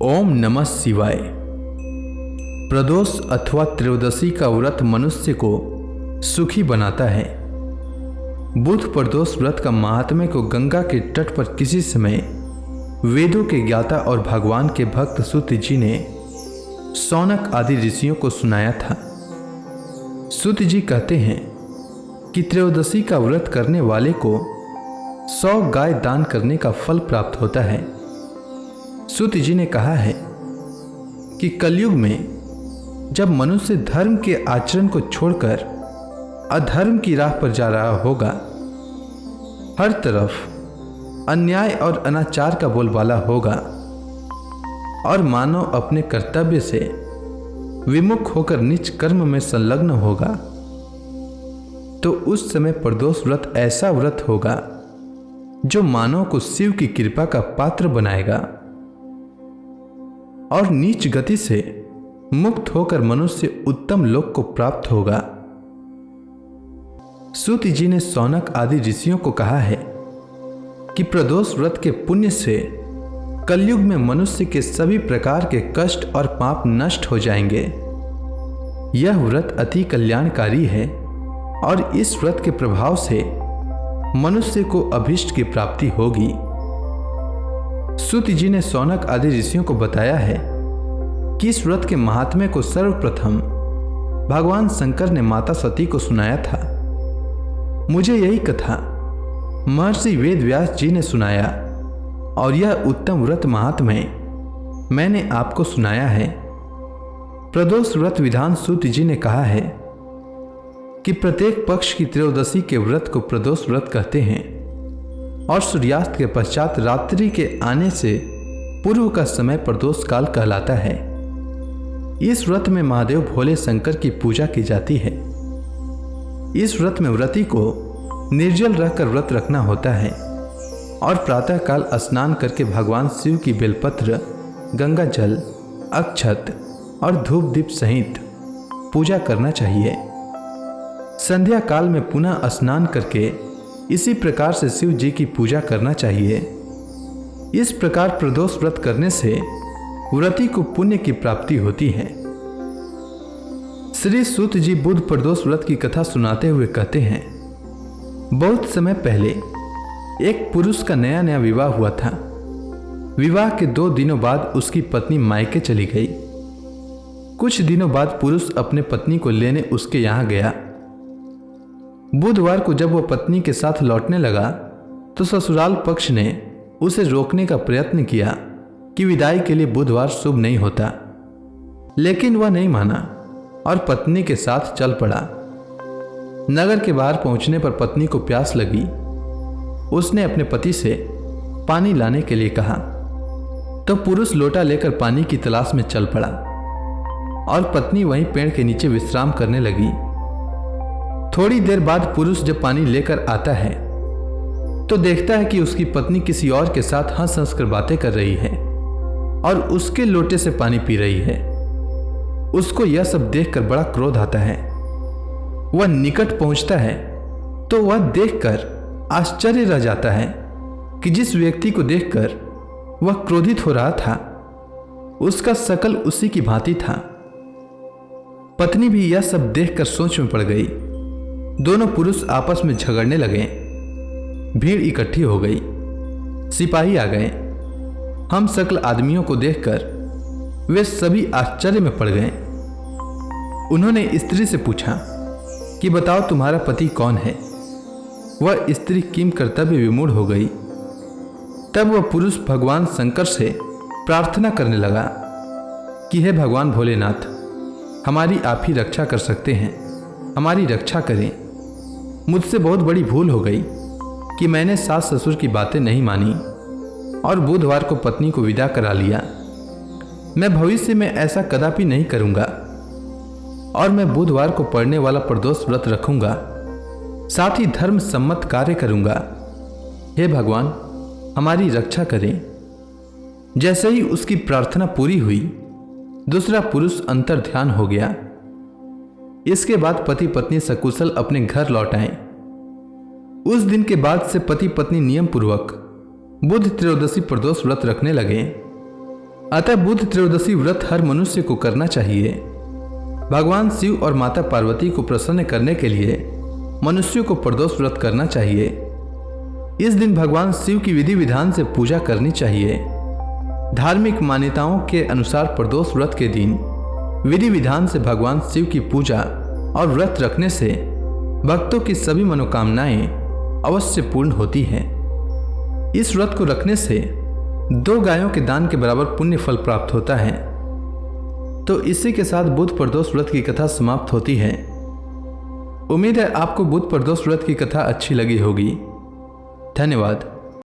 ओम नमः शिवाय। प्रदोष अथवा त्रयोदशी का व्रत मनुष्य को सुखी बनाता है। बुध प्रदोष व्रत का महात्म्य को गंगा के तट पर किसी समय वेदों के ज्ञाता और भगवान के भक्त सूत जी ने शौनक आदि ऋषियों को सुनाया था। सूत जी कहते हैं कि त्रयोदशी का व्रत करने वाले को 100 गाय दान करने का फल प्राप्त होता है। सूत जी ने कहा है कि कलयुग में जब मनुष्य धर्म के आचरण को छोड़कर अधर्म की राह पर जा रहा होगा, हर तरफ अन्याय और अनाचार का बोलबाला होगा और मानव अपने कर्तव्य से विमुख होकर नीच कर्म में संलग्न होगा, तो उस समय प्रदोष व्रत ऐसा व्रत होगा जो मानव को शिव की कृपा का पात्र बनाएगा और नीच गति से मुक्त होकर मनुष्य उत्तम लोक को प्राप्त होगा। सूत जी ने शौनक आदि ऋषियों को कहा है कि प्रदोष व्रत के पुण्य से कलयुग में मनुष्य के सभी प्रकार के कष्ट और पाप नष्ट हो जाएंगे। यह व्रत अति कल्याणकारी है और इस व्रत के प्रभाव से मनुष्य को अभीष्ट की प्राप्ति होगी। सूत जी ने शौनक आदि ऋषियों को बताया है कि इस व्रत के महात्म्य को सर्वप्रथम भगवान शंकर ने माता सती को सुनाया था। मुझे यही कथा महर्षि वेद व्यास जी ने सुनाया और यह उत्तम व्रत महात्म्य मैंने आपको सुनाया है। प्रदोष व्रत विधान सूत जी ने कहा है कि प्रत्येक पक्ष की त्रयोदशी के व्रत को प्रदोष व्रत कहते हैं और सूर्यास्त के पश्चात रात्रि के आने से पूर्व का समय प्रदोष काल कहलाता है। इस व्रत में महादेव भोले शंकर की पूजा की जाती है। इस व्रत में व्रती को निर्जल रहकर व्रत रखना होता है और प्रातःकाल स्नान करके भगवान शिव की बेलपत्र, गंगा जल, अक्षत और धूप दीप सहित पूजा करना चाहिए। संध्या काल में पुनः स्नान करके इसी प्रकार से शिव जी की पूजा करना चाहिए। इस प्रकार प्रदोष व्रत करने से व्रती को पुण्य की प्राप्ति होती है। श्री सूत जी बुध प्रदोष व्रत की कथा सुनाते हुए कहते हैं, बहुत समय पहले एक पुरुष का नया नया विवाह हुआ था। विवाह के 2 दिनों बाद उसकी पत्नी मायके चली गई। कुछ दिनों बाद पुरुष अपने पत्नी को लेने उसके यहां गया। बुधवार को जब वह पत्नी के साथ लौटने लगा तो ससुराल पक्ष ने उसे रोकने का प्रयत्न किया कि विदाई के लिए बुधवार शुभ नहीं होता, लेकिन वह नहीं माना और पत्नी के साथ चल पड़ा। नगर के बाहर पहुंचने पर पत्नी को प्यास लगी। उसने अपने पति से पानी लाने के लिए कहा तो पुरुष लोटा लेकर पानी की तलाश में चल पड़ा और पत्नी वहीं पेड़ के नीचे विश्राम करने लगी। थोड़ी देर बाद पुरुष जब पानी लेकर आता है तो देखता है कि उसकी पत्नी किसी और के साथ हंस हंस कर बातें कर रही है और उसके लोटे से पानी पी रही है। उसको यह सब देखकर बड़ा क्रोध आता है। वह निकट पहुंचता है तो वह देखकर आश्चर्य रह जाता है कि जिस व्यक्ति को देखकर वह क्रोधित हो रहा था उसका शकल उसी की भांति था। पत्नी भी यह सब देखकर सोच में पड़ गई। दोनों पुरुष आपस में झगड़ने लगे। भीड़ इकट्ठी हो गई। सिपाही आ गए। हम सकल आदमियों को देखकर वे सभी आश्चर्य में पड़ गए। उन्होंने स्त्री से पूछा कि बताओ तुम्हारा पति कौन है। वह स्त्री किम कर्तव्य विमूढ़ हो गई। तब वह पुरुष भगवान शंकर से प्रार्थना करने लगा कि हे भगवान भोलेनाथ, हमारी आप ही रक्षा कर सकते हैं, हमारी रक्षा करें। मुझसे बहुत बड़ी भूल हो गई कि मैंने सास ससुर की बातें नहीं मानी और बुधवार को पत्नी को विदा करा लिया। मैं भविष्य में ऐसा कदापि नहीं करूंगा और मैं बुधवार को पड़ने वाला प्रदोष व्रत रखूंगा, साथ ही धर्म सम्मत कार्य करूंगा। हे भगवान, हमारी रक्षा करें। जैसे ही उसकी प्रार्थना पूरी हुई, दूसरा पुरुष अंतर ध्यान हो गया। इसके बाद पति पत्नी सकुशल अपने घर लौट आए। उस दिन के बाद से पति पत्नी नियम पूर्वक बुध त्रयोदशी प्रदोष व्रत रखने लगे। अतः बुध त्रयोदशी व्रत हर मनुष्य को करना चाहिए। भगवान शिव और माता पार्वती को प्रसन्न करने के लिए मनुष्यों को प्रदोष व्रत करना चाहिए। इस दिन भगवान शिव की विधि विधान से पूजा करनी चाहिए। धार्मिक मान्यताओं के अनुसार प्रदोष व्रत के दिन विधि विधान से भगवान शिव की पूजा और व्रत रखने से भक्तों की सभी मनोकामनाएं अवश्य पूर्ण होती हैं। इस व्रत को रखने से 2 गायों के दान के बराबर पुण्य फल प्राप्त होता है। तो इसी के साथ बुध प्रदोष व्रत की कथा समाप्त होती है। उम्मीद है आपको बुध प्रदोष व्रत की कथा अच्छी लगी होगी। धन्यवाद।